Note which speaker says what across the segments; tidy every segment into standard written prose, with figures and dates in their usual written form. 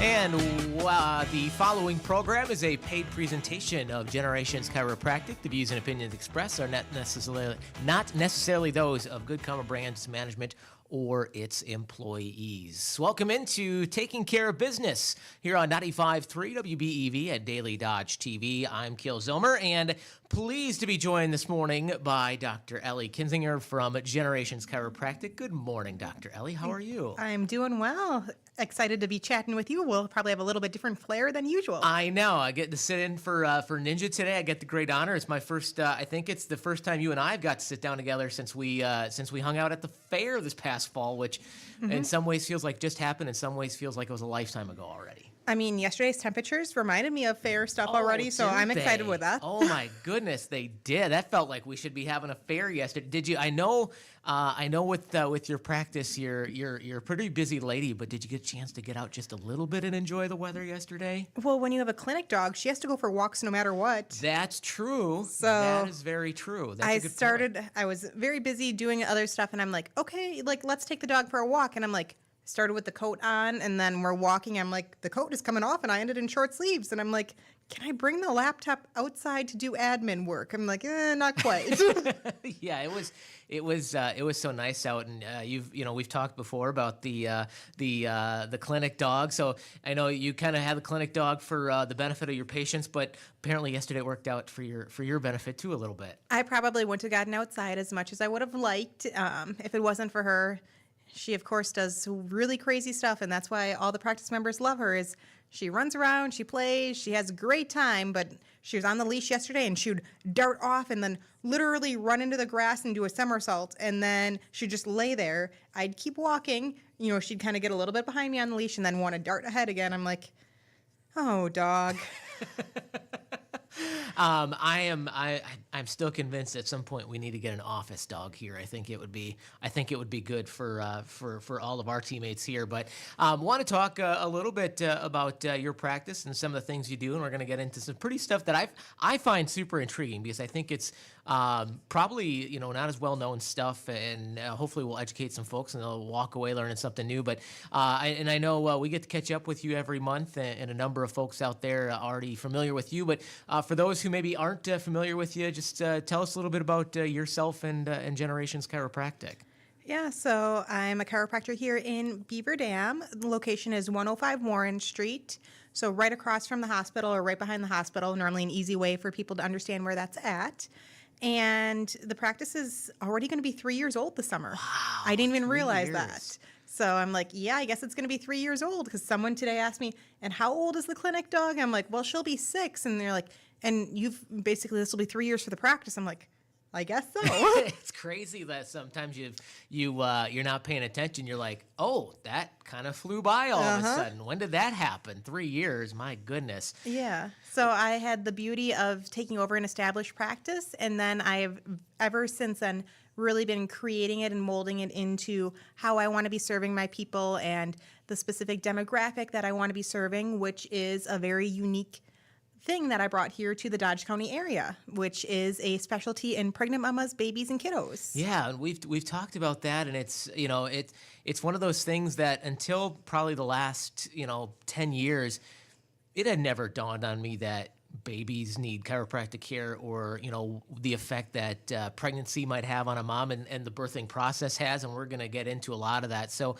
Speaker 1: And the following program is a paid presentation of Generations Chiropractic. The views and opinions expressed are not necessarily those of Good Karma Brands Management or its employees. Welcome into Taking Care of Business here on 95.3 WBEV at Daily Dodge TV. I'm Keel Zomer, and pleased to be joined this morning by Dr. Ellie Kinzinger from Generations Chiropractic. Good morning, Dr. Ellie. How are you?
Speaker 2: I'm doing well. Excited to be chatting with you. We'll probably have a little bit different flair than usual.
Speaker 1: I know. I get to sit in for Ninja today. I get the great honor. It's my first. I think it's the first time you and I have got to sit down together since we hung out at the fair this past fall, which in some ways feels like just happened. In some ways feels like it was a lifetime ago already.
Speaker 2: I mean, yesterday's temperatures reminded me of fair stuff already, so I'm excited with that.
Speaker 1: Oh my goodness, they did. That felt like we should be having a fair yesterday. Did you? I know with your practice, you're a pretty busy lady, but did you get a chance to get out just a little bit and enjoy the weather yesterday?
Speaker 2: Well, when you have a clinic dog, she has to go for walks no matter what.
Speaker 1: That's true.
Speaker 2: So
Speaker 1: that is very true. That's a good point.
Speaker 2: I was very busy doing other stuff, and I'm like, okay, let's take the dog for a walk, and I'm like, started with the coat on, and then we're walking. I'm like, the coat is coming off, and I ended in short sleeves. And I'm like, can I bring the laptop outside to do admin work? I'm like, not quite.
Speaker 1: Yeah, it was so nice out, and we've talked before about the clinic dog. So I know you kind of have the clinic dog for the benefit of your patients, but apparently yesterday it worked out for your benefit too a little bit.
Speaker 2: I probably wouldn't have gotten outside as much as I would have liked if it wasn't for her. She, of course, does really crazy stuff, and that's why all the practice members love her. Is she runs around, she plays, she has a great time, but she was on the leash yesterday, and she would dart off and then literally run into the grass and do a somersault, and then she'd just lay there. I'd keep walking. She'd kind of get a little bit behind me on the leash and then want to dart ahead again. I'm like, oh, dog.
Speaker 1: I'm still convinced at some point we need to get an office dog here. I think it would be good for all of our teammates here. But want to talk a little bit about your practice and some of the things you do, and we're going to get into some pretty stuff that I find super intriguing because I think it's probably not as well known stuff, and hopefully we'll educate some folks and they'll walk away learning something new. But I know we get to catch up with you every month, and a number of folks out there are already familiar with you. But for those who maybe aren't familiar with you, just tell us a little bit about yourself and Generations Chiropractic.
Speaker 2: Yeah, so I'm a chiropractor here in Beaver Dam. The location is 105 Warren Street, so right across from the hospital or right behind the hospital, normally an easy way for people to understand where that's at. And the practice is already going to be 3 years old this summer.
Speaker 1: Wow,
Speaker 2: I didn't even realize
Speaker 1: 3 years.
Speaker 2: that. So I'm like, yeah, I guess it's going to be 3 years old, because someone today asked me, and how old is the clinic dog? I'm like, well, she'll be 6. And they're like, and this will be 3 years for the practice. I'm like, I guess so.
Speaker 1: It's crazy that sometimes you're not paying attention. You're like, oh, that kind of flew by all of a sudden. When did that happen? 3 years, my goodness.
Speaker 2: Yeah. So I had the beauty of taking over an established practice, and then I've ever since then really been creating it and molding it into how I want to be serving my people and the specific demographic that I want to be serving, which is a very unique thing that I brought here to the Dodge County area, which is a specialty in pregnant mamas, babies, and kiddos.
Speaker 1: Yeah, and we've talked about that, and it's it's one of those things that until probably the last 10 years, it had never dawned on me that babies need chiropractic care, or the effect that pregnancy might have on a mom and the birthing process has, and we're going to get into a lot of that. So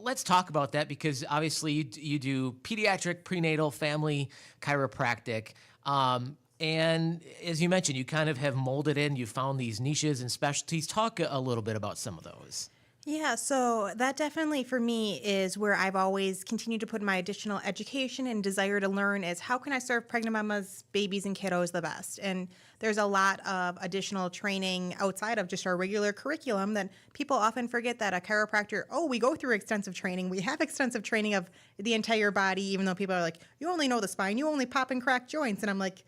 Speaker 1: let's talk about that, because obviously you do pediatric, prenatal, family chiropractic, and as you mentioned, you kind of have molded in, you found these niches and specialties. Talk a little bit about some of those.
Speaker 2: Yeah, so that definitely for me is where I've always continued to put my additional education and desire to learn is how can I serve pregnant mamas, babies, and kiddos the best? And there's a lot of additional training outside of just our regular curriculum that people often forget that a chiropractor, we go through extensive training. We have extensive training of the entire body, even though people are like, you only know the spine, you only pop and crack joints. And I'm like,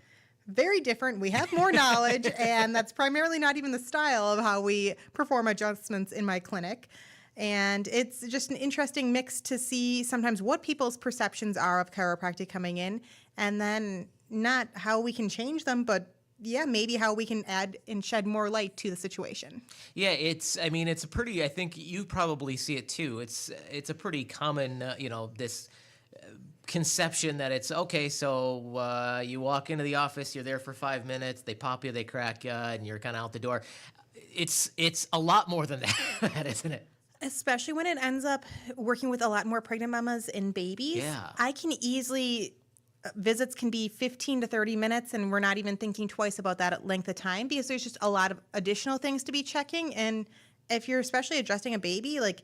Speaker 2: very different. We have more knowledge, and that's primarily not even the style of how we perform adjustments in my clinic. And it's just an interesting mix to see sometimes what people's perceptions are of chiropractic coming in, and then not how we can change them, but maybe how we can add and shed more light to the situation.
Speaker 1: Yeah, it's a pretty, I think you probably see it too. It's a pretty common, this conception that it's okay. So you walk into the office, you're there for 5 minutes, they pop you, they crack you, and you're kind of out the door. It's a lot more than that, isn't it?
Speaker 2: Especially when it ends up working with a lot more pregnant mamas and babies.
Speaker 1: Yeah.
Speaker 2: I can easily, visits can be 15 to 30 minutes, and we're not even thinking twice about that length of time because there's just a lot of additional things to be checking. And if you're especially adjusting a baby, like,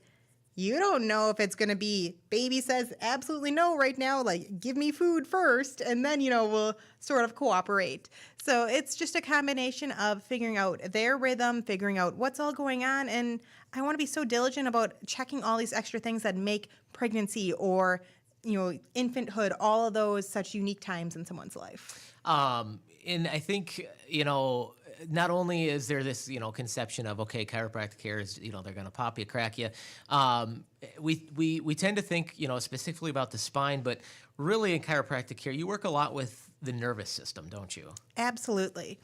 Speaker 2: you don't know if it's going to be baby says absolutely no right now, like give me food first, and then, we'll sort of cooperate. So it's just a combination of figuring out their rhythm, figuring out what's all going on. And I want to be so diligent about checking all these extra things that make pregnancy or, infanthood, all of those such unique times in someone's life.
Speaker 1: And I think, not only is there this, conception of, okay, chiropractic care is, they're going to pop you, crack you. We tend to think, specifically about the spine, but really in chiropractic care, you work a lot with the nervous system, don't you?
Speaker 2: Absolutely.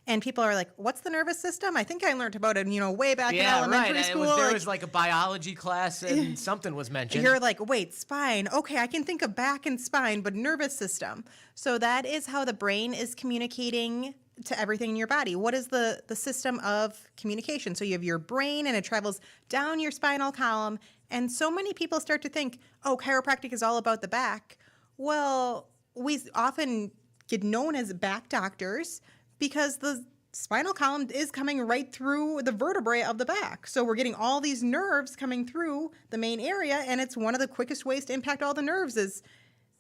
Speaker 2: And people are like, what's the nervous system? I think I learned about it, way back in elementary school.
Speaker 1: There was like a biology class and something was mentioned.
Speaker 2: You're like, wait, spine. Okay, I can think of back and spine, but nervous system. So that is how the brain is communicating to everything in your body. What is the system of communication? So you have your brain and it travels down your spinal column. And so many people start to think, oh, chiropractic is all about the back. Well, we often get known as back doctors because the spinal column is coming right through the vertebrae of the back. So we're getting all these nerves coming through the main area, and it's one of the quickest ways to impact all the nerves is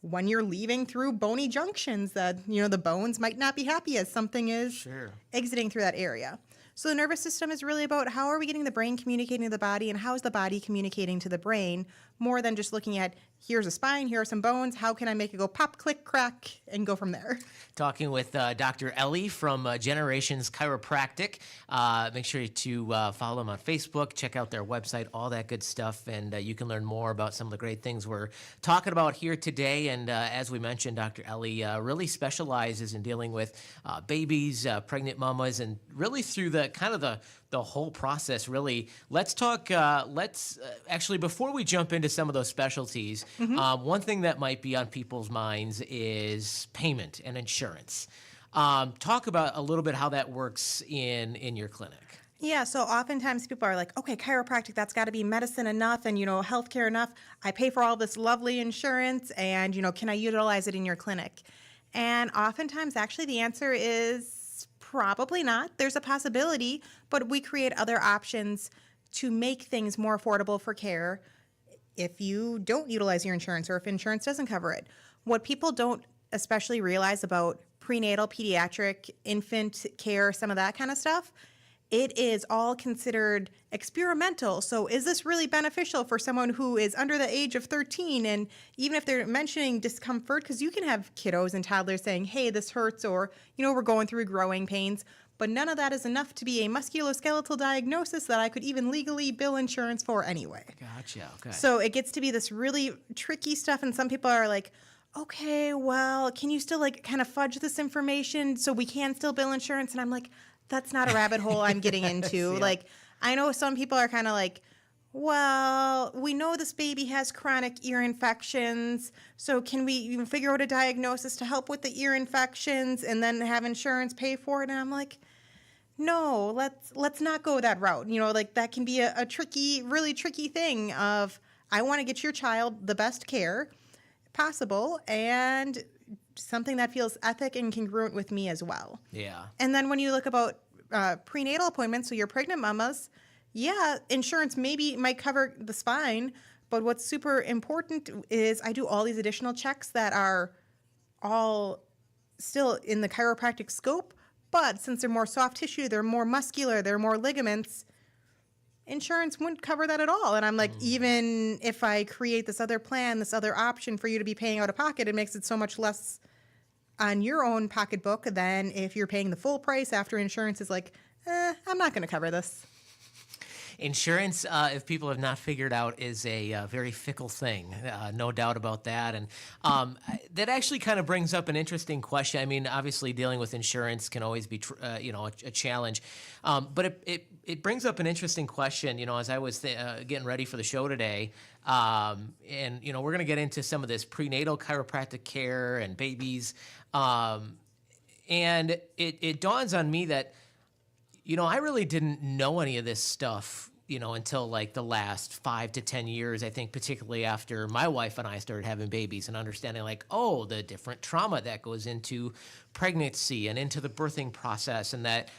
Speaker 2: when you're leaving through bony junctions that, the bones might not be happy as something is exiting through that area. So the nervous system is really about how are we getting the brain communicating to the body and how is the body communicating to the brain more than just looking at here's a spine, here are some bones, how can I make it go pop, click, crack, and go from there.
Speaker 1: Talking with Dr. Ellie from Generations Chiropractic. Make sure to follow them on Facebook, check out their website, all that good stuff, and you can learn more about some of the great things we're talking about here today. And as we mentioned, Dr. Ellie really specializes in dealing with babies, pregnant mamas, and really through the kind of the whole process, really. Let's talk, actually, before we jump into some of those specialties, one thing that might be on people's minds is payment and insurance. Talk about a little bit how that works in your clinic.
Speaker 2: Yeah, so oftentimes people are like, okay, chiropractic, that's got to be medicine enough and, healthcare enough. I pay for all this lovely insurance and, can I utilize it in your clinic? And oftentimes, actually, the answer is probably not. There's a possibility, but we create other options to make things more affordable for care if you don't utilize your insurance or if insurance doesn't cover it. What people don't especially realize about prenatal, pediatric, infant care, some of that kind of stuff, it is all considered experimental. So is this really beneficial for someone who is under the age of 13? And even if they're mentioning discomfort, because you can have kiddos and toddlers saying, hey, this hurts, or, we're going through growing pains. But none of that is enough to be a musculoskeletal diagnosis that I could even legally bill insurance for anyway.
Speaker 1: Gotcha. Okay.
Speaker 2: So it gets to be this really tricky stuff. And some people are like, okay, well, can you still kind of fudge this information so we can still bill insurance? And I'm like, that's not a rabbit hole I'm getting into.
Speaker 1: Yeah.
Speaker 2: I know some people are kind of like, well, we know this baby has chronic ear infections, so can we figure out a diagnosis to help with the ear infections and then have insurance pay for it? And I'm like, no, let's not go that route. That can be a tricky, really tricky thing of, I want to get your child the best care possible and something that feels ethic and congruent with me as well.
Speaker 1: Yeah.
Speaker 2: And then when you look about prenatal appointments, so your pregnant mamas, yeah, insurance might cover the spine, but what's super important is I do all these additional checks that are all still in the chiropractic scope, but since they're more soft tissue, they're more muscular, they're more ligaments, insurance wouldn't cover that at all. And I'm like, even if I create this other plan, this other option for you to be paying out of pocket, it makes it so much less on your own pocketbook than if you're paying the full price after insurance is like, I'm not going to cover this.
Speaker 1: Insurance, if people have not figured out, is a very fickle thing, no doubt about that. And that actually kind of brings up an interesting question. I mean, obviously, dealing with insurance can always be, a challenge. But it brings up an interesting question, as I was getting ready for the show today. And, we're going to get into some of this prenatal chiropractic care and babies. And it dawns on me that, I really didn't know any of this stuff, until like the last 5 to 10 years, I think, particularly after my wife and I started having babies and understanding like, oh, the different trauma that goes into pregnancy and into the birthing process, and that,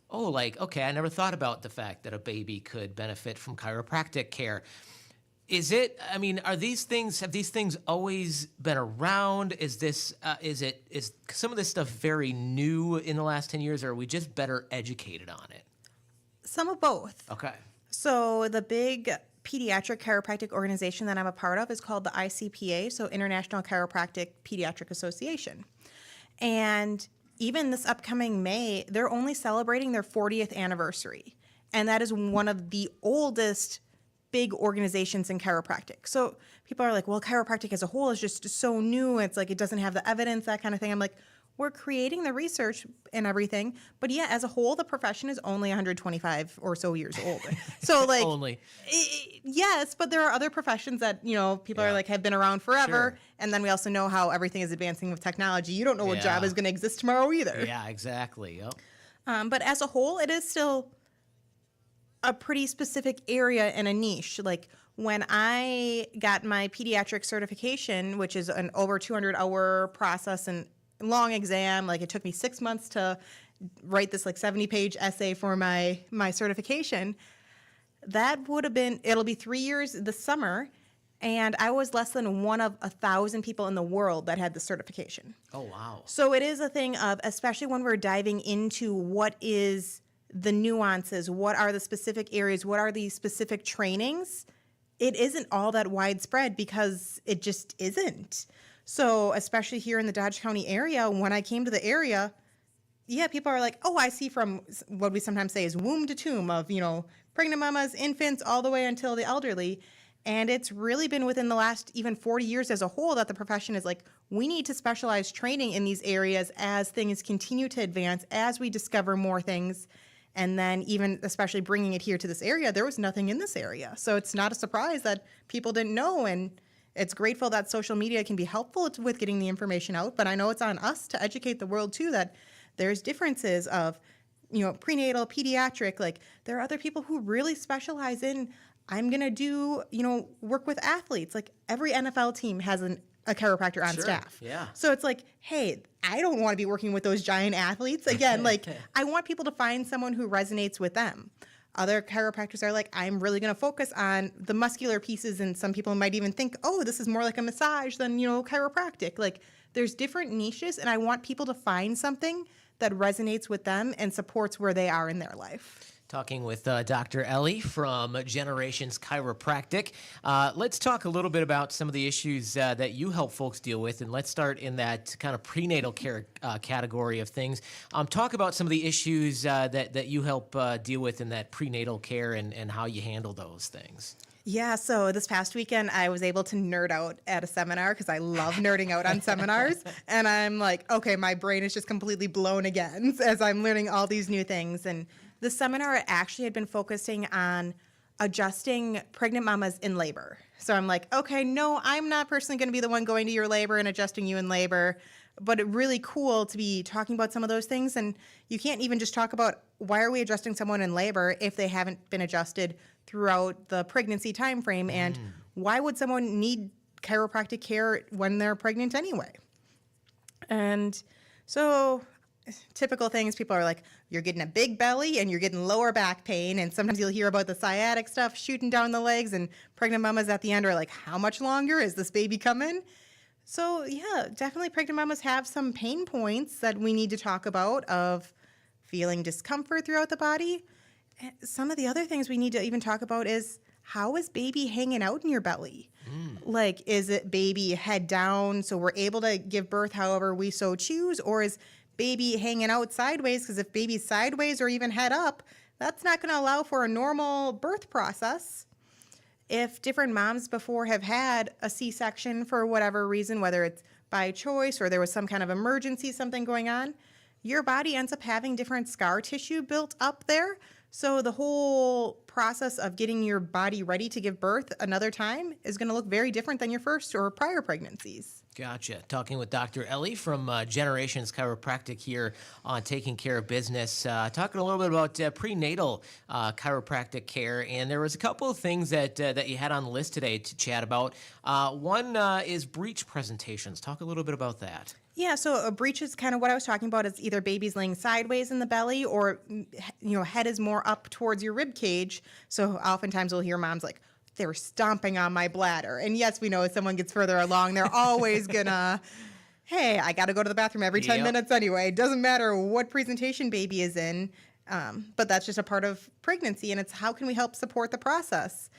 Speaker 1: oh, like, okay, I never thought about the fact that a baby could benefit from chiropractic care. Have these things always been around? Is some of this stuff very new in the last 10 years, or are we just better educated on it?
Speaker 2: Some of both.
Speaker 1: Okay.
Speaker 2: So the big pediatric chiropractic organization that I'm a part of is called the ICPA, so International Chiropractic Pediatric Association. And even this upcoming May, they're only celebrating their 40th anniversary. And that is one of the oldest big organizations in chiropractic. So people are like, well, chiropractic as a whole is just so new. It's like it doesn't have the evidence, that kind of thing. I'm like, we're creating the research and everything. But yeah, as a whole, the profession is only 125 or so years old. So like,
Speaker 1: only.
Speaker 2: Yes, but there are other professions that, people are like, have been around forever.
Speaker 1: Sure.
Speaker 2: And then we also know how everything is advancing with technology. You don't know what job is going to exist tomorrow either.
Speaker 1: Yeah, exactly. Yep.
Speaker 2: But as a whole, it is still a pretty specific area and a niche. Like when I got my pediatric certification, which is an over 200-hour process and long exam, like it took me 6 months to write this like 70-page essay for my certification. That would have been, it'll be 3 years this summer, and I was less than one of 1,000 people in the world that had the certification.
Speaker 1: Oh, wow.
Speaker 2: So it is a thing of, especially when we're diving into what is the nuances, what are the specific areas, what are the specific trainings, it isn't all that widespread because it just isn't. So especially here in the Dodge County area, when I came to the area, yeah, people are like, oh, I see from what we sometimes say is womb to tomb of, pregnant mamas, infants, all the way until the elderly. And it's really been within the last even 40 years as a whole that the profession is like, we need to specialize training in these areas as things continue to advance, as we discover more things. And then even especially bringing it here to this area, there was nothing in this area. So it's not a surprise that people didn't know. And it's grateful that social media can be helpful with getting the information out. But I know it's on us to educate the world too, that there's differences of, prenatal, pediatric. Like there are other people who really specialize in, I'm going to do, work with athletes. Like every NFL team has a chiropractor on staff.
Speaker 1: Yeah.
Speaker 2: So it's like, hey, I don't want to be working with those giant athletes. Again, like I want people to find someone who resonates with them. Other chiropractors are like, I'm really going to focus on the muscular pieces. And some people might even think, oh, this is more like a massage than, chiropractic. Like there's different niches, and I want people to find something that resonates with them and supports where they are in their life.
Speaker 1: Talking with Dr. Ellie from Generations Chiropractic. Let's talk a little bit about some of the issues that you help folks deal with, and let's start in that kind of prenatal care category of things. Talk about some of the issues that you help deal with in that prenatal care and how you handle those things.
Speaker 2: Yeah, so this past weekend, I was able to nerd out at a seminar because I love nerding out on seminars. And I'm like, okay, my brain is just completely blown again as I'm learning all these new things. And the seminar actually had been focusing on adjusting pregnant mamas in labor. So I'm like, okay, no, I'm not personally going to be the one going to your labor and adjusting you in labor. But it's really cool to be talking about some of those things. And you can't even just talk about why are we adjusting someone in labor if they haven't been adjusted throughout the pregnancy time frame, and why would someone need chiropractic care when they're pregnant anyway? And so typical things, people are like, you're getting a big belly and you're getting lower back pain, and sometimes you'll hear about the sciatic stuff shooting down the legs, and pregnant mamas at the end are like, how much longer is this baby coming? So yeah, definitely pregnant mamas have some pain points that we need to talk about, of feeling discomfort throughout the body. Some of the other things we need to even talk about is, how is baby hanging out in your belly? Like, is it baby head down so we're able to give birth however we so choose? Or is baby hanging out sideways? Because if baby's sideways or even head up, That's not going to allow for a normal birth process. If different moms before have had a C-section for whatever reason, whether it's by choice or there was some kind of emergency, something going on, your body ends up having different scar tissue built up there. So the whole process of getting your body ready to give birth another time is going to look very different than your first or prior pregnancies.
Speaker 1: Gotcha. Talking with Dr. Ellie from Generations Chiropractic here on Taking Care of Business. Talking a little bit about prenatal chiropractic care, and there was a couple of things that you had on the list today to chat about. One is breech presentations. Talk a little bit about that.
Speaker 2: Yeah, so a breech is kind of what I was talking about. It's either baby's laying sideways in the belly or, head is more up towards your rib cage. So oftentimes we'll hear moms like, they're stomping on my bladder. And yes, we know if someone gets further along, they're always gonna, hey, I got to go to the bathroom every 10 minutes anyway. It doesn't matter what presentation baby is in, but that's just a part of pregnancy. And it's how can we help support the process?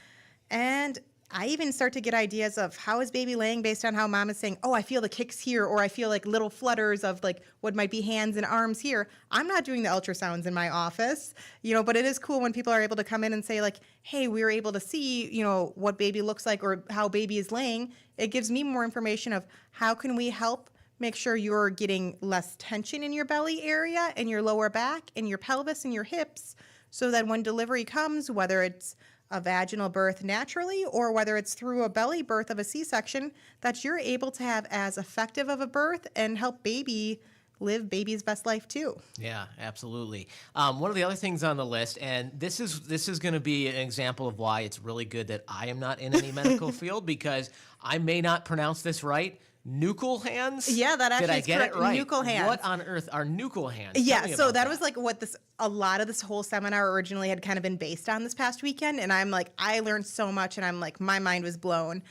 Speaker 2: And I even start to get ideas of how is baby laying based on how mom is saying, oh, I feel the kicks here, or I feel like little flutters of like what might be hands and arms here. I'm not doing the ultrasounds in my office, but it is cool when people are able to come in and say like, hey, we were able to see, what baby looks like or how baby is laying. It gives me more information of how can we help make sure you're getting less tension in your belly area and your lower back and your pelvis and your hips so that when delivery comes, whether it's a vaginal birth naturally or whether it's through a belly birth of a C-section, that you're able to have as effective of a birth and help baby live baby's best life too.
Speaker 1: Yeah, absolutely. One of the other things on the list, and this is going to be an example of why it's really good that I am not in any medical field, because I may not pronounce this right. Nuchal hands?
Speaker 2: Yeah, that actually
Speaker 1: Did I
Speaker 2: is
Speaker 1: get
Speaker 2: correct.
Speaker 1: it right?
Speaker 2: Nuchal hands.
Speaker 1: What on earth are nuchal hands?
Speaker 2: Yeah,
Speaker 1: Tell me
Speaker 2: so
Speaker 1: about
Speaker 2: that was like what a lot of this whole seminar originally had kind of been based on this past weekend. And I'm like, I learned so much and I'm like, my mind was blown.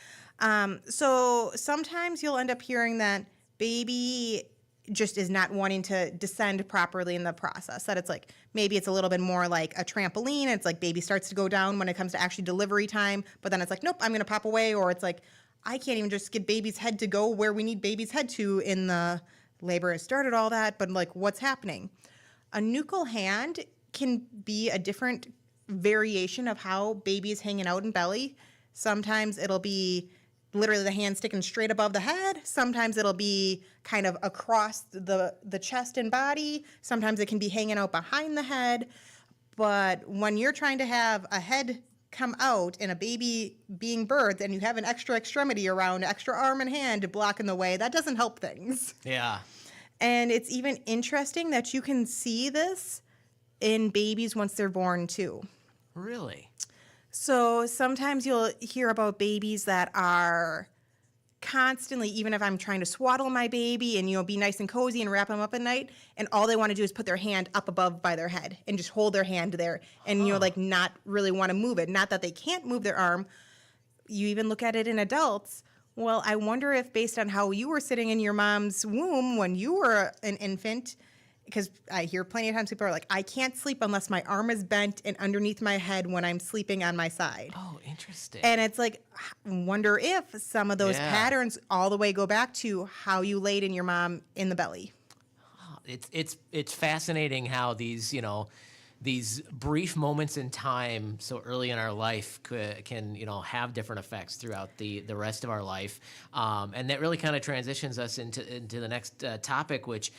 Speaker 2: So sometimes you'll end up hearing that baby just is not wanting to descend properly in the process. That it's like, maybe it's a little bit more like a trampoline. It's like baby starts to go down when it comes to actually delivery time, but then it's like, nope, I'm going to pop away. Or it's like, I can't even just get baby's head to go where we need baby's head to in the labor has started, all that, but like what's happening? A nuchal hand can be a different variation of how baby is hanging out in belly. Sometimes it'll be literally the hand sticking straight above the head. Sometimes it'll be kind of across the chest and body. Sometimes it can be hanging out behind the head. But when you're trying to have a head come out and a baby being birthed and you have an extra extremity around, extra arm and hand blocking the way, that doesn't help things.
Speaker 1: Yeah.
Speaker 2: And it's even interesting that you can see this in babies once they're born too.
Speaker 1: Really?
Speaker 2: So sometimes you'll hear about babies that are constantly, even if I'm trying to swaddle my baby and, be nice and cozy and wrap them up at night, and all they want to do is put their hand up above by their head and just hold their hand there and, not really want to move it. Not that they can't move their arm. You even look at it in adults. Well, I wonder if based on how you were sitting in your mom's womb when you were an infant, because I hear plenty of times people are like, I can't sleep unless my arm is bent and underneath my head when I'm sleeping on my side.
Speaker 1: Oh, interesting.
Speaker 2: And it's like, wonder if some of those patterns all the way go back to how you laid in your mom in the belly.
Speaker 1: It's fascinating how these brief moments in time so early in our life can have different effects throughout the rest of our life, and that really kind of transitions us into the next topic, which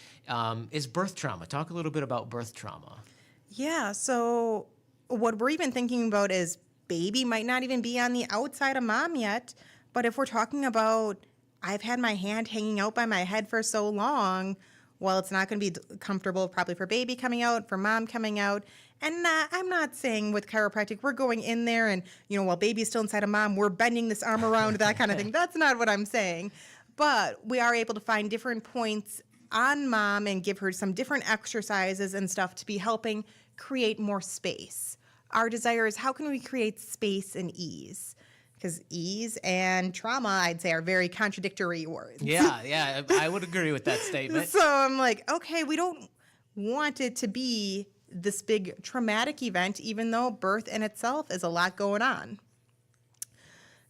Speaker 1: is birth trauma. Talk a little bit about birth trauma.
Speaker 2: Yeah, so what we're even thinking about is baby might not even be on the outside of mom yet, but if we're talking about I've had my hand hanging out by my head for so long, well, it's not going to be comfortable probably for baby coming out, for mom coming out. And I'm not saying with chiropractic, we're going in there and, while baby's still inside of mom, we're bending this arm around, that kind of thing. That's not what I'm saying. But we are able to find different points on mom and give her some different exercises and stuff to be helping create more space. Our desire is how can we create space and ease? Because ease and trauma, I'd say, are very contradictory words.
Speaker 1: Yeah, I would agree with that statement.
Speaker 2: So I'm like, okay, we don't want it to be this big traumatic event, even though birth in itself is a lot going on.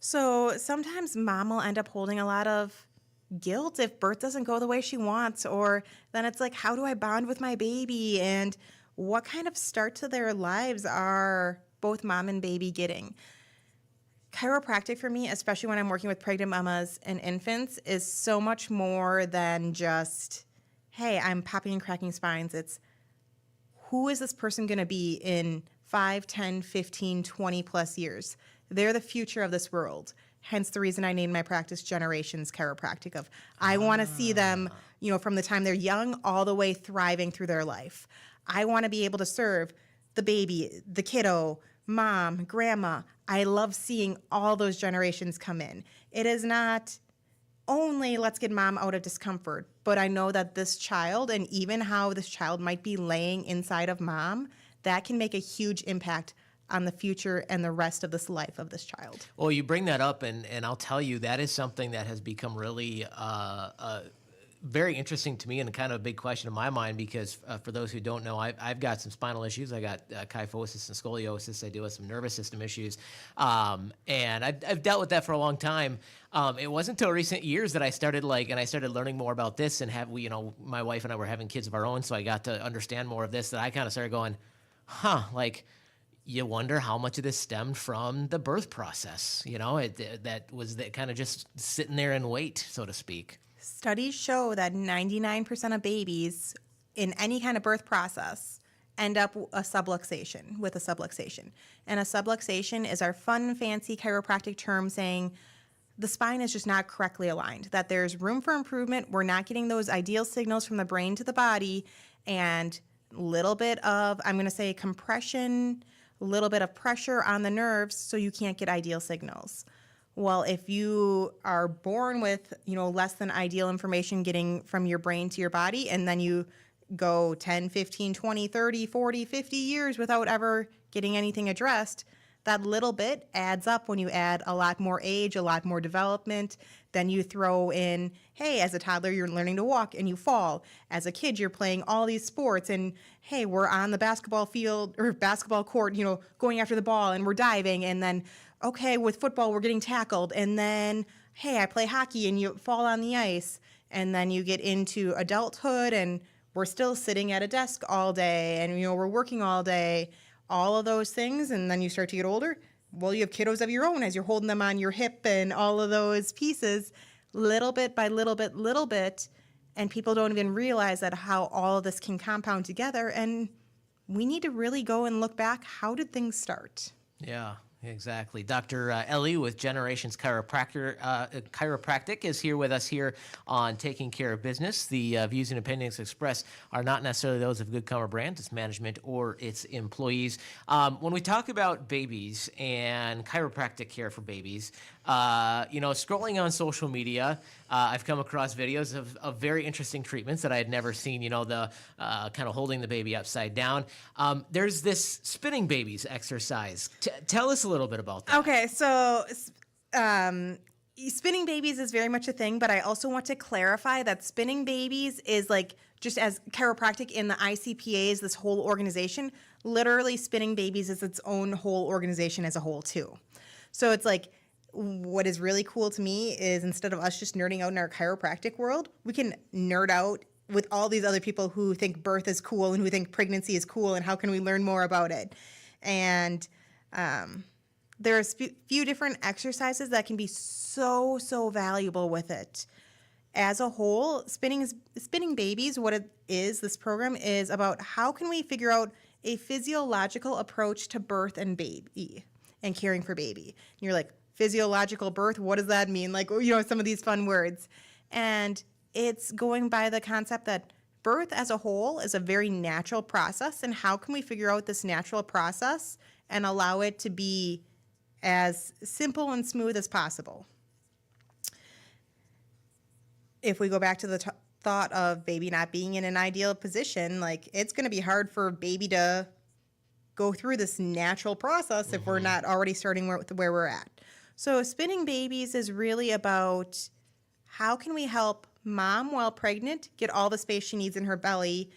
Speaker 2: So sometimes mom will end up holding a lot of guilt if birth doesn't go the way she wants, or then it's like, how do I bond with my baby? And what kind of start to their lives are both mom and baby getting? Chiropractic for me, especially when I'm working with pregnant mamas and infants, is so much more than just, hey, I'm popping and cracking spines. It's who is this person going to be in 5, 10, 15, 20 plus years? They're the future of this world. Hence the reason I named my practice Generations Chiropractic of I want to see them, from the time they're young all the way thriving through their life. I want to be able to serve the baby, the kiddo, mom, grandma. I love seeing all those generations come in. It is not only let's get mom out of discomfort, but I know that this child and even how this child might be laying inside of mom, that can make a huge impact on the future and the rest of this life of this child.
Speaker 1: Well, you bring that up, and I'll tell you that is something that has become really very interesting to me and kind of a big question in my mind because for those who don't know, I've got some spinal issues. I got kyphosis and scoliosis. I deal with some nervous system issues, and I've dealt with that for a long time. It wasn't until recent years that I started learning more about this and my wife and I were having kids of our own, so I got to understand more of this. That I kind of started going, you wonder how much of this stemmed from the birth process. That was kind of just sitting there and wait, so to speak.
Speaker 2: Studies show that 99% of babies in any kind of birth process end up with a subluxation. And a subluxation is our fun, fancy chiropractic term saying the spine is just not correctly aligned, that there's room for improvement. We're not getting those ideal signals from the brain to the body, and a little bit of, I'm going to say, compression, a little bit of pressure on the nerves so you can't get ideal signals. Well, if you are born with, less than ideal information getting from your brain to your body, and then you go 10, 15, 20, 30, 40, 50 years without ever getting anything addressed, that little bit adds up when you add a lot more age, a lot more development. Then you throw in, hey, as a toddler, you're learning to walk and you fall. As a kid, you're playing all these sports and, hey, we're on the basketball field or basketball court, going after the ball and we're diving. And then, okay, with football, we're getting tackled. And then, hey, I play hockey and you fall on the ice. And then you get into adulthood and we're still sitting at a desk all day and, we're working all day. All of those things, and then you start to get older, well, you have kiddos of your own as you're holding them on your hip and all of those pieces, little bit by little bit, and people don't even realize that how all of this can compound together, and we need to really go and look back. How did things start?
Speaker 1: Yeah. Exactly. Dr. Ellie with Generations Chiropractic is here with us here on Taking Care of Business. The views and opinions expressed are not necessarily those of Good Karma Brand, its management, or its employees. When we talk about babies and chiropractic care for babies, scrolling on social media, I've come across videos of very interesting treatments that I had never seen, the kind of holding the baby upside down. There's this spinning babies exercise. Tell us a little bit about that.
Speaker 2: Okay, so spinning babies is very much a thing, but I also want to clarify that spinning babies is just as chiropractic in the ICPA is this whole organization, literally spinning babies is its own whole organization as a whole too. So it's what is really cool to me is instead of us just nerding out in our chiropractic world, we can nerd out with all these other people who think birth is cool and who think pregnancy is cool and how can we learn more about it. And there's few different exercises that can be so valuable with it. As a whole, spinning babies, what it is, this program is about how can we figure out a physiological approach to birth and baby and caring for baby. And you're like, physiological birth, what does that mean? Some of these fun words. And it's going by the concept that birth as a whole is a very natural process, and how can we figure out this natural process and allow it to be as simple and smooth as possible. If we go back to the thought of baby not being in an ideal position, it's going to be hard for baby to go through this natural process if we're not already starting where we're at. So spinning babies is really about how can we help mom while pregnant get all the space she needs in her belly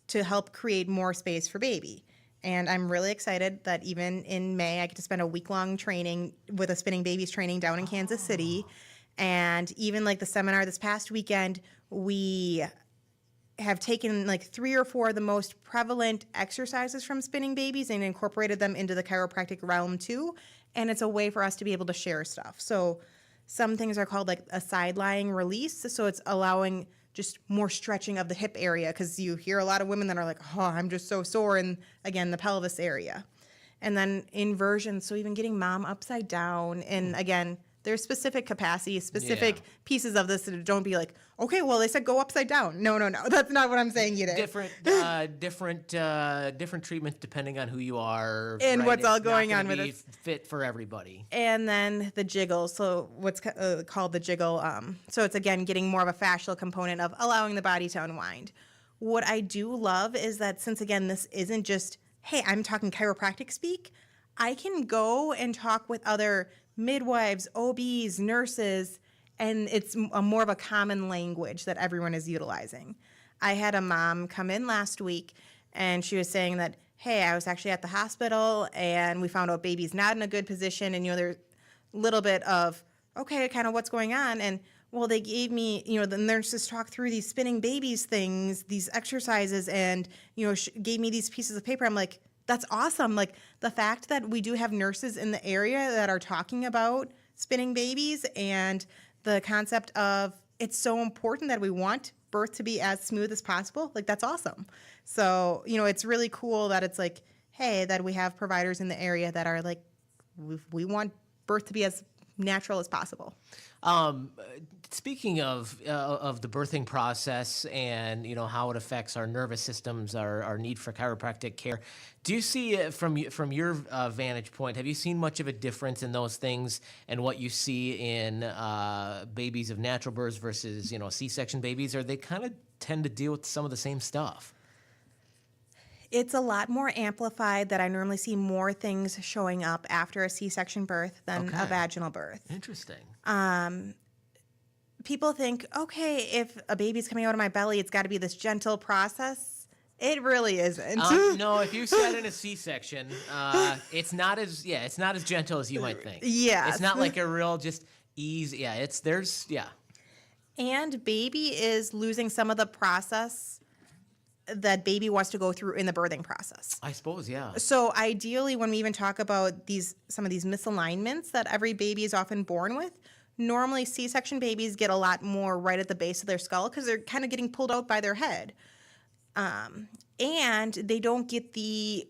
Speaker 2: to help create more space for baby. And I'm really excited that even in May, I get to spend a week-long training with a spinning babies training down in Kansas City. And even the seminar this past weekend, we have taken like 3 or 4 of the most prevalent exercises from spinning babies and incorporated them into the chiropractic realm too. And it's a way for us to be able to share stuff. So some things are called like a side lying release. So it's allowing just more stretching of the hip area, because you hear a lot of women that are like, oh, I'm just so sore in, again, the pelvis area. And then inversion, so even getting mom upside down. And again, there's specific capacity, specific pieces of this that don't be like, okay, well, they said go upside down. No, that's not what I'm saying either.
Speaker 1: Different treatment depending on who you are.
Speaker 2: And
Speaker 1: right?
Speaker 2: what's all
Speaker 1: It's not
Speaker 2: going
Speaker 1: gonna
Speaker 2: on with
Speaker 1: be
Speaker 2: it.
Speaker 1: fit for everybody.
Speaker 2: And then the jiggle, so what's called the jiggle. So it's, again, getting more of a fascial component of allowing the body to unwind. What I do love is that, since, again, this isn't just, hey, I'm talking chiropractic speak, I can go and talk with other midwives, OBs, nurses, and it's more of a common language that everyone is utilizing. I had a mom come in last week, and she was saying that, hey, I was actually at the hospital, and we found out baby's not in a good position, and, there's a little bit of, okay, kind of what's going on, and, well, they gave me, the nurses talked through these spinning babies things, these exercises, and, gave me these pieces of paper. I'm like, that's awesome. Like, the fact that we do have nurses in the area that are talking about spinning babies, and the concept of it's so important that we want birth to be as smooth as possible, like, that's awesome. So, it's really cool that it's like, hey, that we have providers in the area that are like, we want birth to be as natural as possible.
Speaker 1: Speaking of the birthing process and how it affects our nervous systems, our need for chiropractic care, do you see it from your vantage point? Have you seen much of a difference in those things and what you see in babies of natural births versus C-section babies? Or they kind of tend to deal with some of the same stuff?
Speaker 2: It's a lot more amplified, that I normally see more things showing up after a C-section birth than a vaginal birth.
Speaker 1: Interesting.
Speaker 2: People think, okay, if a baby's coming out of my belly, it's got to be this gentle process. It really isn't.
Speaker 1: No, if you said in a C-section, it's not as gentle as you might think.
Speaker 2: Yeah,
Speaker 1: it's not like a real just easy. Yeah,
Speaker 2: and baby is losing some of the process that baby wants to go through in the birthing process.
Speaker 1: I suppose, yeah.
Speaker 2: So ideally, when we even talk about some of these misalignments that every baby is often born with, normally C-section babies get a lot more right at the base of their skull, because they're kind of getting pulled out by their head. And they don't get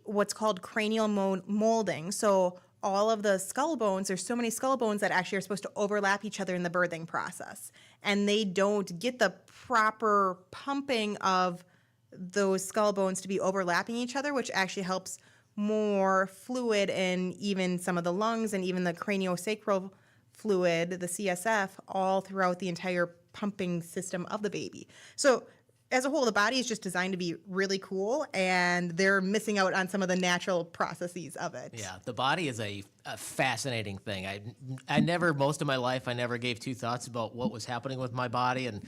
Speaker 2: what's called cranial molding. So all of the skull bones, there's so many skull bones that actually are supposed to overlap each other in the birthing process. And they don't get the proper pumping of those skull bones to be overlapping each other, which actually helps more fluid in even some of the lungs and even the craniosacral fluid, the CSF, all throughout the entire pumping system of the baby. So as a whole, the body is just designed to be really cool, and they're missing out on some of the natural processes of it.
Speaker 1: Yeah, the body is a fascinating thing. I never, most of my life, I never gave two thoughts about what was happening with my body, and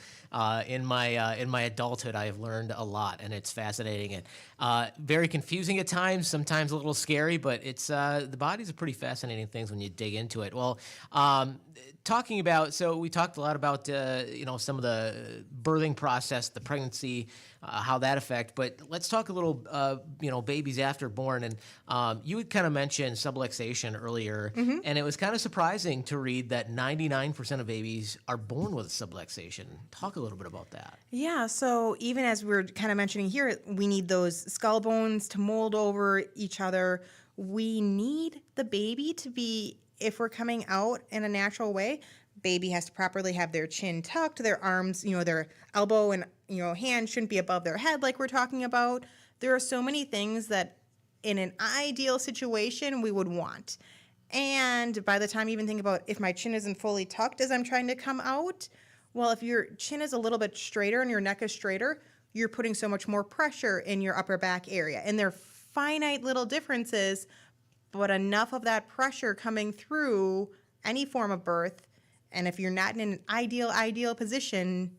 Speaker 1: in my adulthood, I have learned a lot, and it's fascinating and very confusing at times, sometimes a little scary, but it's the body's a pretty fascinating thing when you dig into it. Well, talking about, so we talked a lot about some of the birthing process, the pregnancy, how that affect, but let's talk a little babies after born. And you had kind of mentioned subluxation earlier, and it was kind of surprising to read that 99% of babies are born with subluxation. Talk a little bit about that.
Speaker 2: Yeah, so even as we're kind of mentioning here, we need those skull bones to mold over each other. We need the baby to be, if we're coming out in a natural way, baby has to properly have their chin tucked, their arms, their elbow and, hand shouldn't be above their head like we're talking about. There are so many things that in an ideal situation we would want. And by the time you even think about, if my chin isn't fully tucked as I'm trying to come out, well, if your chin is a little bit straighter and your neck is straighter, you're putting so much more pressure in your upper back area. And they're finite little differences, but enough of that pressure coming through any form of birth, and if you're not in an ideal position,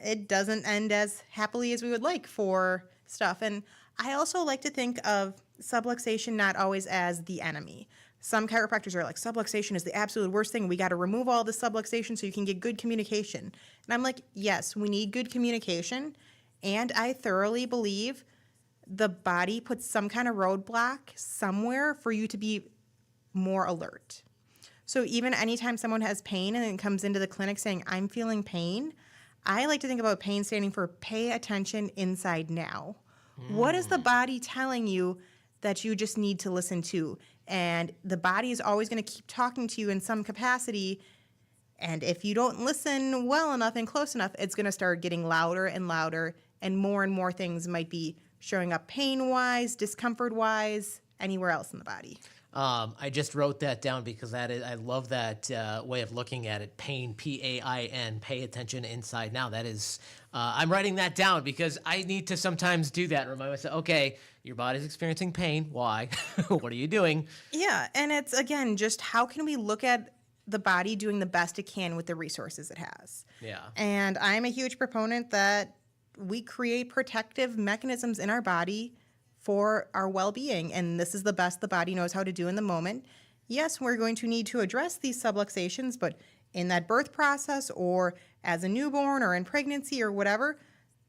Speaker 2: it doesn't end as happily as we would like for stuff. And I also like to think of subluxation not always as the enemy. Some chiropractors are like, subluxation is the absolute worst thing. We got to remove all the subluxation so you can get good communication. And I'm like, yes, we need good communication. And I thoroughly believe the body puts some kind of roadblock somewhere for you to be more alert. So even anytime someone has pain and then comes into the clinic saying, I'm feeling pain, I like to think about pain standing for pay attention inside now. What is the body telling you that you just need to listen to? And the body is always going to keep talking to you in some capacity. And if you don't listen well enough and close enough, it's going to start getting louder and louder, and more things might be showing up pain-wise, discomfort-wise, anywhere else in the body.
Speaker 1: I just wrote that down because I love that way of looking at it. Pain, P-A-I-N, pay attention inside now. That is, I'm writing that down because I need to sometimes do that and remind myself, okay, your body's experiencing pain. Why? What are you doing?
Speaker 2: Yeah, and it's, again, just how can we look at the body doing the best it can with the resources it has?
Speaker 1: Yeah.
Speaker 2: And I'm a huge proponent that we create protective mechanisms in our body for our well-being, and this is the best the body knows how to do in the moment. Yes, we're going to need to address these subluxations, but in that birth process or as a newborn or in pregnancy or whatever,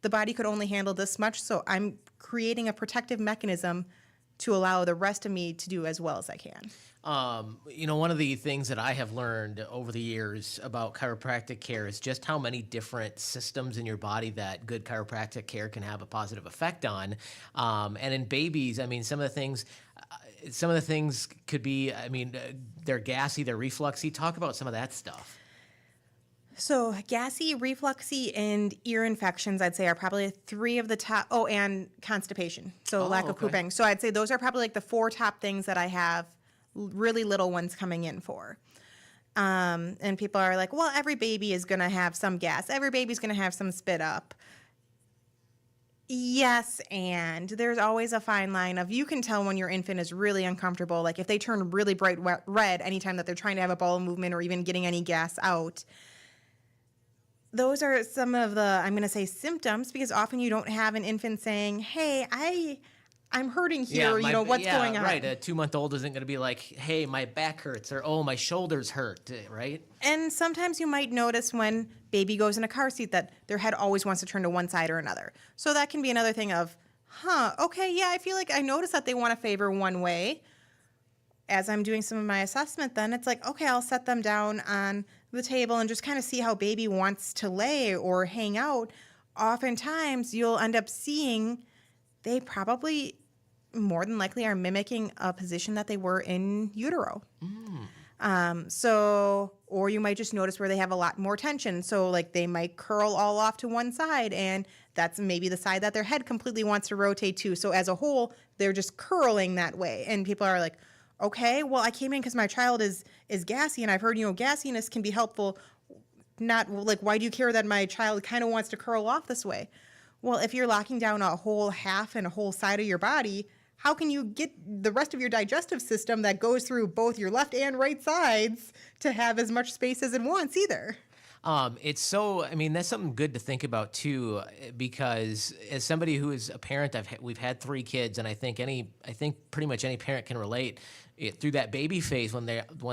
Speaker 2: the body could only handle this much, so I'm creating a protective mechanism to allow the rest of me to do as well as I can.
Speaker 1: One of the things that I have learned over the years about chiropractic care is just how many different systems in your body that good chiropractic care can have a positive effect on. And in babies, I mean, some of the things could be, they're gassy, they're refluxy. Talk about some of that stuff.
Speaker 2: So gassy, refluxy, and ear infections, I'd say, are probably three of the top. Oh, and constipation. So lack of pooping. So I'd say those are probably like the four top things that I have really little ones coming in for. And people are like, well, every baby is going to have some gas. Every baby's going to have some spit up. Yes, and there's always a fine line of, you can tell when your infant is really uncomfortable, like if they turn really bright red anytime that they're trying to have a bowel movement or even getting any gas out. Those are some of the, I'm going to say, symptoms, because often you don't have an infant saying, hey, I'm hurting here, what's going on?
Speaker 1: Right, a 2-month-old isn't going to be like, hey, my back hurts, or oh, my shoulders hurt, right?
Speaker 2: And sometimes you might notice when baby goes in a car seat that their head always wants to turn to one side or another. So that can be another thing of, okay, yeah, I feel like I notice that they want to favor one way. As I'm doing some of my assessment, then it's like, okay, I'll set them down on the table and just kind of see how baby wants to lay or hang out. Oftentimes, you'll end up seeing they probably more than likely are mimicking a position that they were in utero. Or you might just notice where they have a lot more tension. So like they might curl all off to one side, and that's maybe the side that their head completely wants to rotate to. So as a whole, they're just curling that way. And people are like, okay, well, I came in because my child is gassy, and I've heard, gassiness can be helpful. Not like, why do you care that my child kind of wants to curl off this way? Well, if you're locking down a whole half and a whole side of your body, how can you get the rest of your digestive system that goes through both your left and right sides to have as much space as it wants either?
Speaker 1: It's so, that's something good to think about too, because as somebody who is a parent, we've had 3 kids, and I think pretty much any parent can relate through that baby phase when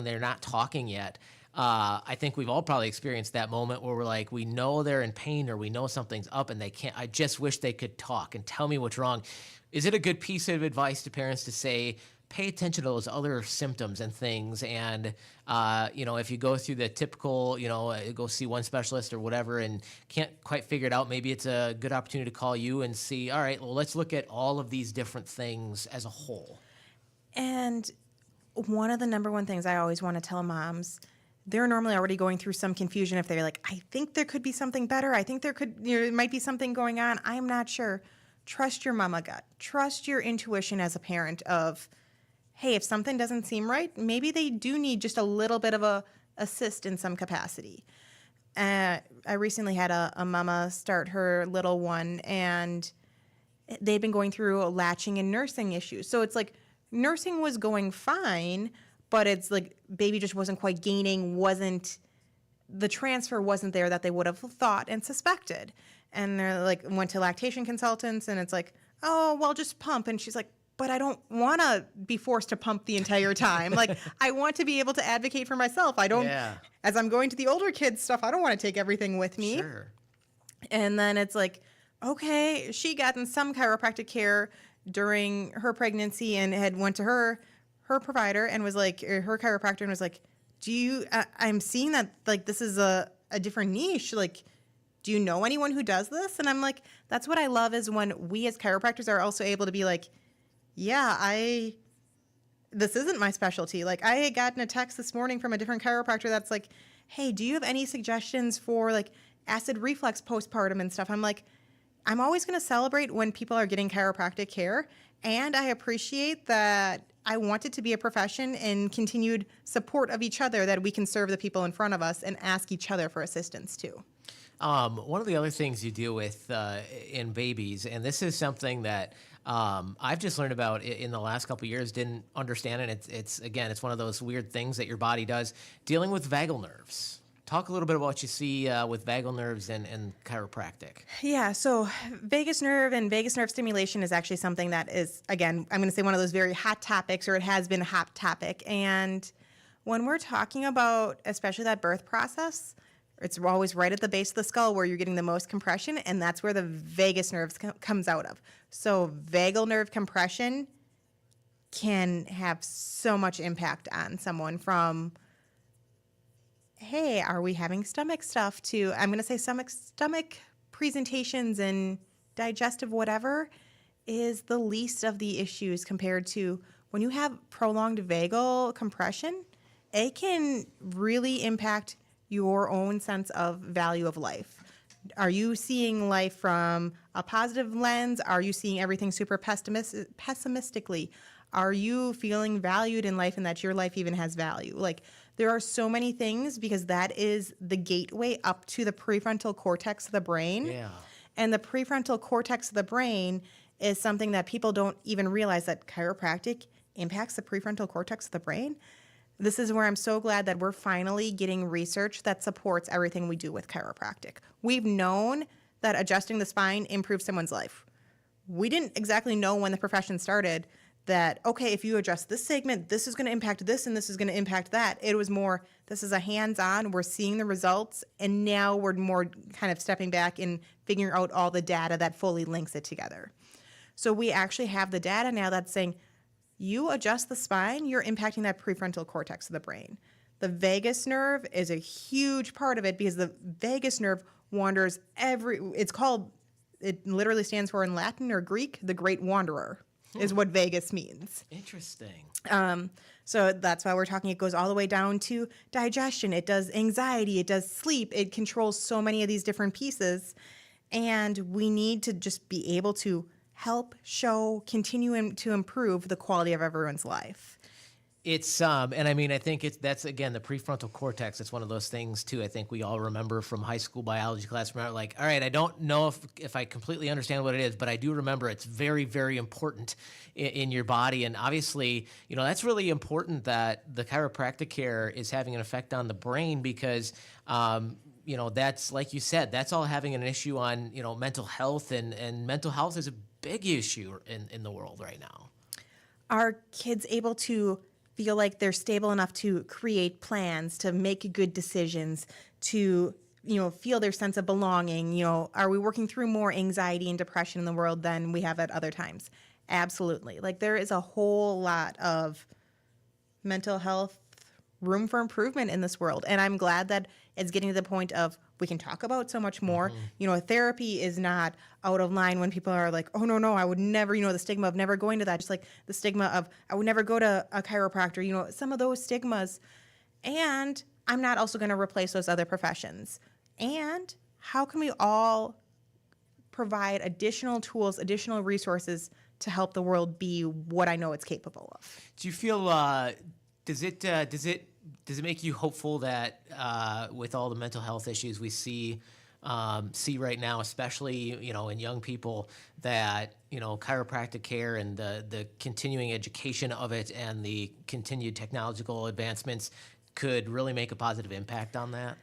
Speaker 1: they're not talking yet. I think we've all probably experienced that moment where we're like, we know they're in pain or we know something's up and they can't. I just wish they could talk and tell me what's wrong. Is it a good piece of advice to parents to say, pay attention to those other symptoms and things? And, if you go through the typical, go see one specialist or whatever and can't quite figure it out, maybe it's a good opportunity to call you and see, all right, well, let's look at all of these different things as a whole. And
Speaker 2: one of the number one things I always want to tell moms, they're normally already going through some confusion if they're like, I think there could be something better. I think there might be something going on. I'm not sure. Trust your mama gut. Trust your intuition as a parent of, hey, if something doesn't seem right, maybe they do need just a little bit of a assist in some capacity. I recently had a mama start her little one, and they've been going through latching and nursing issues. So it's like nursing was going fine, but it's like baby just wasn't quite gaining, the transfer wasn't there that they would have thought and suspected. And they're like, went to lactation consultants, and it's like, oh, well, just pump. And she's like, but I don't want to be forced to pump the entire time. Like, I want to be able to advocate for myself. I don't, as I'm going to the older kids stuff, I don't want to take everything with me.
Speaker 1: Sure.
Speaker 2: And then it's like, Okay, she gotten some chiropractic care during her pregnancy and had went to her provider and was like, or her chiropractor and was like, do you, I'm seeing that like this is a different niche. Like, do you know anyone who does this? And I'm like, that's what I love is when we as chiropractors are also able to be like, yeah, this isn't my specialty. Like I had gotten a text this morning from a different chiropractor that's like, hey, do you have any suggestions for like acid reflux postpartum and stuff? I'm like, I'm always going to celebrate when people are getting chiropractic care. And I appreciate that I want it to be a profession and continued support of each other that we can serve the people in front of us and ask each other for assistance too.
Speaker 1: One of the other things you deal with in babies, and this is something that I've just learned about in the last couple of years, didn't understand it. It's again, it's one of those weird things that your body does. Dealing with vagal nerves. Talk a little bit about what you see with vagal nerves and chiropractic.
Speaker 2: Yeah, so vagus nerve and vagus nerve stimulation is actually something that is, again, I'm going to say one of those very hot topics, or it has been a hot topic. And when we're talking about, especially that birth process, it's always right at the base of the skull where you're getting the most compression, and that's where the vagus nerves comes out of. So vagal nerve compression can have so much impact on someone from, hey, are we having stomach stuff to, I'm going to say stomach presentations and digestive whatever is the least of the issues compared to when you have prolonged vagal compression, it can really impact your own sense of value of life. Are you seeing life from a positive lens? Are you seeing everything super pessimistically? Are you feeling valued in life and that your life even has value? Like, there are so many things because that is the gateway up to the prefrontal cortex of the brain.
Speaker 1: Yeah.
Speaker 2: And the prefrontal cortex of the brain is something that people don't even realize that chiropractic impacts the prefrontal cortex of the brain. This is where I'm so glad that we're finally getting research that supports everything we do with chiropractic. We've known that adjusting the spine improves someone's life. We didn't exactly know when the profession started that, okay, if you adjust this segment, this is going to impact this and this is going to impact that. It was more, this is a hands-on, we're seeing the results, and now we're more kind of stepping back and figuring out all the data that fully links it together. So we actually have the data now that's saying, you adjust the spine, you're impacting that prefrontal cortex of the brain. The vagus nerve is a huge part of it because the vagus nerve wanders it literally stands for in Latin or Greek, the great wanderer. Is what vagus means.
Speaker 1: Interesting.
Speaker 2: So that's why we're talking, it goes all the way down to digestion. It does anxiety. It does sleep. It controls so many of these different pieces. And we need to just be able to help, show, continue to improve the quality of everyone's life.
Speaker 1: It's and I mean I think that's again the prefrontal cortex. It's one of those things too. I think we all remember from high school biology class. Remember, like, all right, I don't know if I completely understand what it is, but I do remember it's very very important in your body. And obviously, that's really important that the chiropractic care is having an effect on the brain because that's like you said, that's all having an issue on mental health and mental health is a big issue in the world right now.
Speaker 2: Are kids able to feel like they're stable enough to create plans, to make good decisions, to, feel their sense of belonging? Are we working through more anxiety and depression in the world than we have at other times? Absolutely. Like there is a whole lot of mental health room for improvement in this world. And I'm glad that it's getting to the point of we can talk about so much more. Therapy is not out of line when people are like, oh, no, I would never, the stigma of never going to that. Just like the stigma of I would never go to a chiropractor, some of those stigmas. And I'm not also going to replace those other professions. And how can we all provide additional tools, additional resources to help the world be what I know it's capable of?
Speaker 1: Do you feel does it make you hopeful that with all the mental health issues we see right now, especially in young people, that chiropractic care and the continuing education of it and the continued technological advancements could really make a positive impact on that?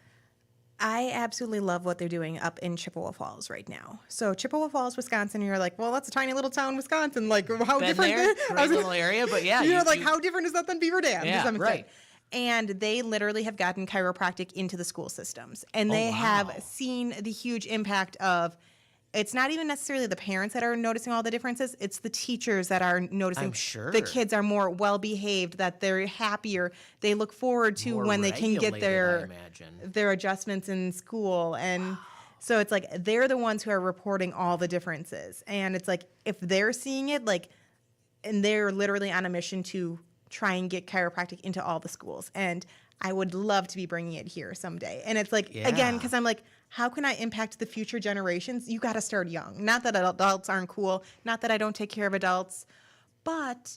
Speaker 2: I absolutely love what they're doing up in Chippewa Falls right now. So Chippewa Falls, Wisconsin, you're like, well, that's a tiny little town, Wisconsin. Like, how
Speaker 1: Been
Speaker 2: different?
Speaker 1: there, great little area, but yeah,
Speaker 2: how different is that than Beaver Dam?
Speaker 1: Yeah,
Speaker 2: to some extent?
Speaker 1: right.
Speaker 2: And they literally have gotten chiropractic into the school systems, and they have seen the huge impact of it's not even necessarily the parents that are noticing all the differences. It's the teachers that are noticing
Speaker 1: I'm sure.
Speaker 2: the kids are more well behaved, that they're happier. They look forward to
Speaker 1: More
Speaker 2: when they can get
Speaker 1: regulated, I imagine.
Speaker 2: their adjustments in school. And so it's like they're the ones who are reporting all the differences. And it's like if they're seeing it, like, and they're literally on a mission to try and get chiropractic into all the schools. And I would love to be bringing it here someday. And it's like, again,
Speaker 1: Yeah.
Speaker 2: because I'm like, how can I impact the future generations? You got to start young. Not that adults aren't cool, not that I don't take care of adults, but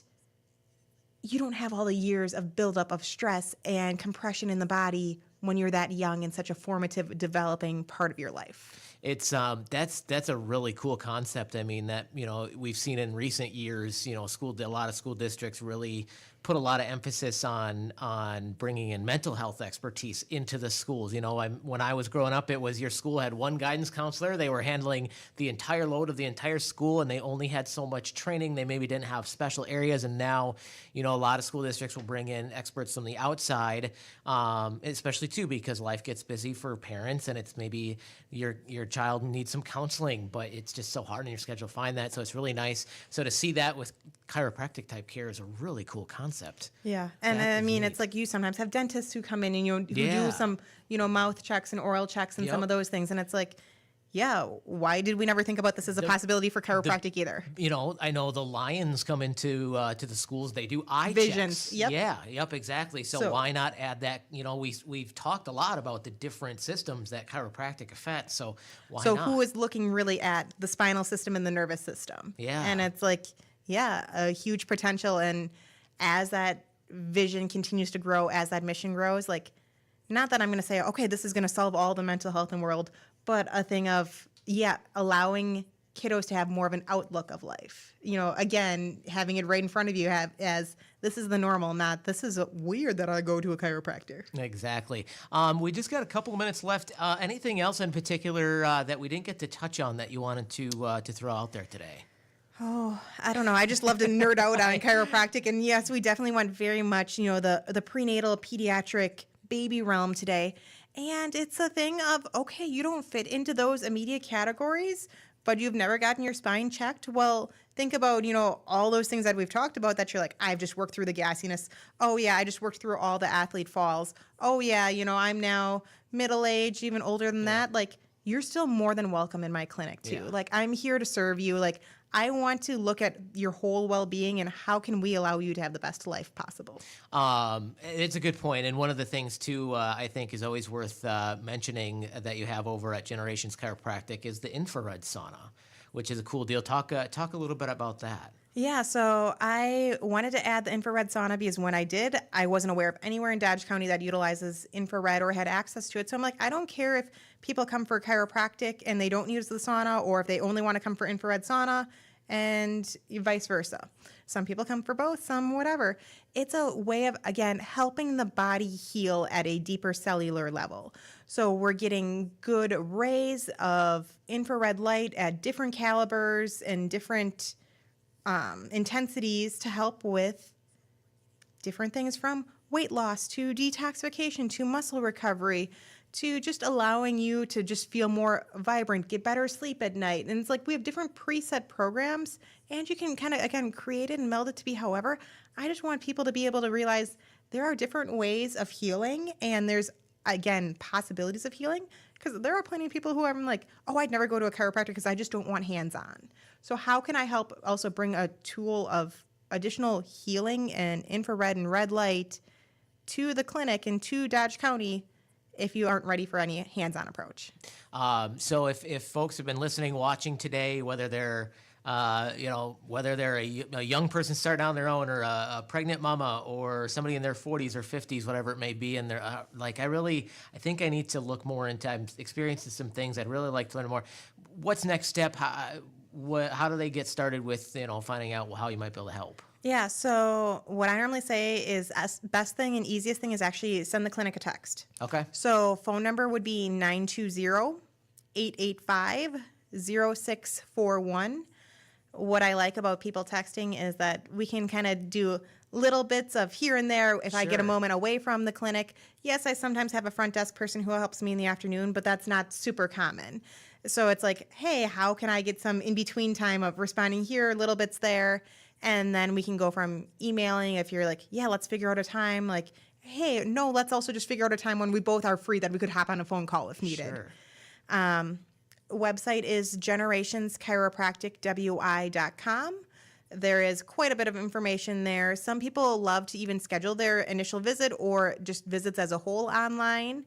Speaker 2: you don't have all the years of buildup of stress and compression in the body when you're that young in such a formative, developing part of your life.
Speaker 1: It's that's a really cool concept. I mean, that, you know, we've seen in recent years, you know, a lot of school districts really put a lot of emphasis on bringing in mental health expertise into the schools. You know, when I was growing up, it was your school had one guidance counselor. They were handling the entire load of the entire school, and they only had so much training. They maybe didn't have special areas. And now, you know, a lot of school districts will bring in experts from the outside, especially too because life gets busy for parents, and it's maybe your child needs some counseling, but it's just so hard in your schedule to find that. So it's really nice. So to see that with chiropractic type care is a really cool concept.
Speaker 2: Yeah. And
Speaker 1: That
Speaker 2: I
Speaker 1: is
Speaker 2: mean,
Speaker 1: neat.
Speaker 2: it's like you sometimes have dentists who come in and who
Speaker 1: Yeah.
Speaker 2: do some, mouth checks and oral checks and some
Speaker 1: Yep.
Speaker 2: of those things. And it's like, yeah, why did we never think about this as a possibility for chiropractic either?
Speaker 1: You know, I know the Lions come into to the schools. They do eye
Speaker 2: Vision.
Speaker 1: checks.
Speaker 2: Yep.
Speaker 1: Yeah. Yep. Exactly. So why not add that? You know, we've talked a lot about the different systems that chiropractic affects. So why
Speaker 2: So
Speaker 1: not?
Speaker 2: who is looking really at the spinal system and the nervous system?
Speaker 1: Yeah.
Speaker 2: And it's like, yeah, a huge potential. And as that vision continues to grow, as that mission grows, like, not that I'm going to say, okay, this is going to solve all the mental health in the world, but a thing of, yeah, allowing kiddos to have more of an outlook of life. You know, again, having it right in front of you as this is the normal, not this is weird that I go to a chiropractor.
Speaker 1: Exactly. We just got a couple of minutes left. Anything else in particular that we didn't get to touch on that you wanted to throw out there today?
Speaker 2: Oh, I don't know. I just love to nerd out on chiropractic. And yes, we definitely went very much, the prenatal pediatric baby realm today. And it's a thing of, okay, you don't fit into those immediate categories, but you've never gotten your spine checked. Well, think about, all those things that we've talked about that you're like, I've just worked through the gassiness. Oh, yeah, I just worked through all the athlete falls. Oh, yeah, I'm now middle-aged, even older than that. Like, you're still more than welcome in my clinic, too.
Speaker 1: Yeah.
Speaker 2: Like, I'm here to serve you. Like, I want to look at your whole well-being and how can we allow you to have the best life possible.
Speaker 1: It's a good point. And one of the things, too, I think is always worth mentioning that you have over at Generations Chiropractic is the infrared sauna, which is a cool deal. Talk a little bit about that.
Speaker 2: Yeah, so I wanted to add the infrared sauna because when I did, I wasn't aware of anywhere in Dodge County that utilizes infrared or had access to it. So I'm like, I don't care if people come for chiropractic and they don't use the sauna, or if they only want to come for infrared sauna, and vice versa. Some people come for both, some whatever. It's a way of, again, helping the body heal at a deeper cellular level. So we're getting good rays of infrared light at different calibers and different intensities to help with different things, from weight loss to detoxification to muscle recovery to just allowing you to just feel more vibrant, get better sleep at night. And it's like we have different preset programs, and you can kind of, again, create it and meld it to be however. I just want people to be able to realize there are different ways of healing, and there's, again, possibilities of healing, because there are plenty of people who I'm like, oh, I'd never go to a chiropractor because I just don't want hands-on. So how can I help also bring a tool of additional healing and infrared and red light to the clinic and to Dodge County if you aren't ready for any hands-on approach?
Speaker 1: So if folks have been listening, watching today, whether they're whether they're a young person starting out on their own, or a pregnant mama, or somebody in their 40s or 50s, whatever it may be, and they're like, I think I need to look more into, I'm experiencing some things I'd really like to learn more. What's next step? How do they get started with finding out how you might be able to help?
Speaker 2: Yeah, so what I normally say is best thing and easiest thing is actually send the clinic a text.
Speaker 1: Okay.
Speaker 2: So phone number would be 920-885-0641. What I like about people texting is that we can kind of do little bits of here and there if I get a
Speaker 1: Sure.
Speaker 2: moment away from the clinic. Yes, I sometimes have a front desk person who helps me in the afternoon, but that's not super common. So it's like, hey, how can I get some in between time of responding here, little bits there? And then we can go from emailing if you're like, yeah, let's figure out a time. Like, hey, no, let's also just figure out a time when we both are free that we could hop on a phone call if needed.
Speaker 1: Sure.
Speaker 2: Website is generationschiropracticwi.com. There is quite a bit of information there. Some people love to even schedule their initial visit or just visits as a whole online.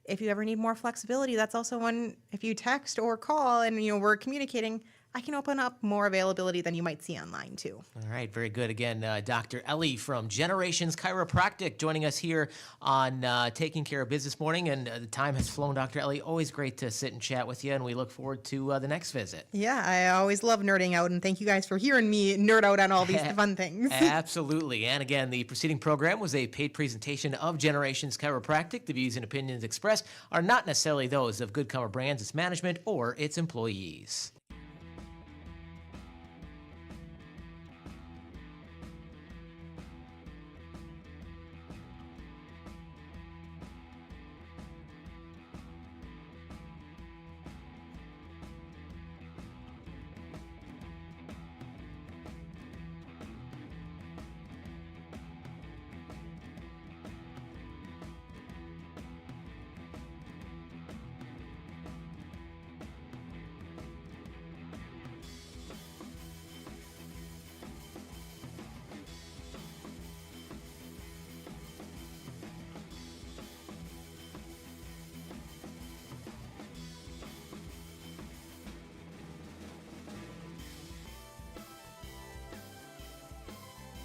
Speaker 2: If you ever need more flexibility, that's also one. If you text or call and we're communicating, I can open up more availability than you might see online too.
Speaker 1: All right, very good. Again, Dr. Ellie from Generations Chiropractic joining us here on Taking Care of Business Morning. And the time has flown, Dr. Ellie. Always great to sit and chat with you, and we look forward to the next visit.
Speaker 2: Yeah, I always love nerding out, and thank you guys for hearing me nerd out on all these fun things.
Speaker 1: Absolutely. And again, the preceding program was a paid presentation of Generations Chiropractic. The views and opinions expressed are not necessarily those of Good Comer Brands, its management, or its employees.